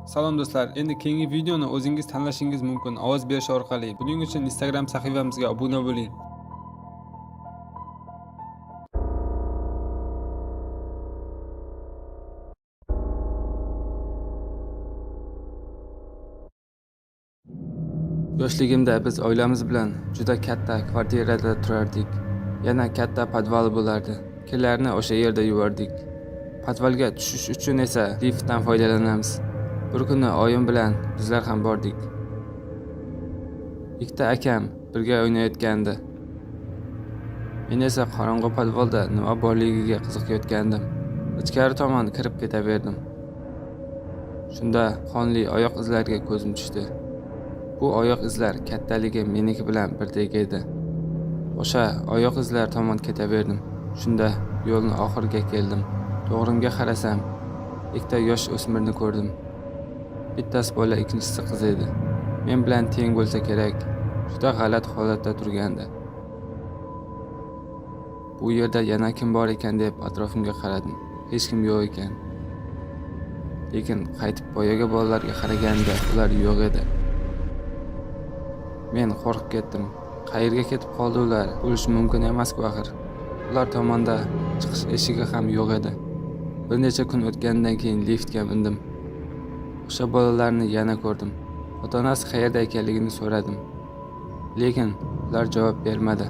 Salom do'stlar, endi keyingi videoni o'zingiz tanlashingiz mumkin ovoz berish orqali. Buning uchun Instagram sahifamizga obuna bo'ling. Yoshligimda biz oilamiz bilan juda katta kvartirada turardik. Yana katta podval bo'lardi. Kelarni o'sha yerda yuvardik. Podvalga tushish uchun esa liftdan foydalanamiz. Bir kuni oyim bilan bizlar ham bordik. Ikkita akam birga o'ynayotgandi. Men esa qorong'u podvalda nima borligiga qiziqayotgandim. Ichkari tomon kirib ketaverdim. Shunda qonli oyoq izlariga ko'zim tushdi. Bu oyoq izlar kattaligi meniki bilan birdek edi. O'sha oyoq izlar tomon ketaverdim. Shunda yo'lning oxiriga keldim. To'g'rimga qarasam, ikkita yosh o'smirni ko'rdim. Bittasi bola, ikkinchisi qiz edi. Men bilan teng bo'lsa kerak. Juda g'alati holatda turgandi. Bu yerda yana kim bor ekan deb atrofimga qaradim. Hech kim yo'q ekan. Lekin qaytib boyaga bolalarga qaraganda ular yo'q edi. Men qo'rqib ketdim. Qayerga ketib qoldi ular? Bo'lishi mumkin emas-ku axir. Ular tomonda chiqish eshigi ham yo'q edi. Bir necha kun o'tgandan keyin liftga mindim. O'sha bolalarni yana ko'rdim. Ota-onasi qayerda ekanligini so'radim. Lekin ular javob bermadi.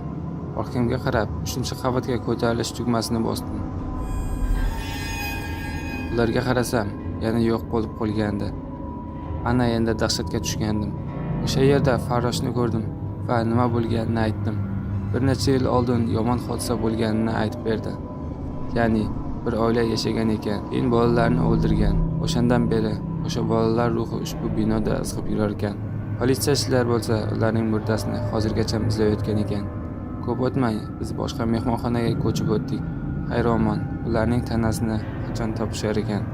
Orqamga qarab, 3-qavatga ko'tarilish tugmasini bosdim. Ularga qarasam, yana yo'q bo'lib qolgandi. Ana endi dahshatga tushgandim. O'sha yerda farroshni ko'rdim va nima bo'lganini aytdim. Bir necha yil oldin yomon hodisa bo'lganini aytib berdi. Ya'ni bir oila yashagan ekan, keyin bolalarni o'ldirgan. O'shandan beri o'sha bolalar ruhi ushbu binoda izg'ib yurar ekan. Politsiyachilar bo'lsa, ularning murdasini hozirgacha izlayotgan ekan. Ko'p o'tmay biz boshqa mehmonxonaga ko'chib o'tdik. Hayronman, ularning tanasini qachon topishar ekan.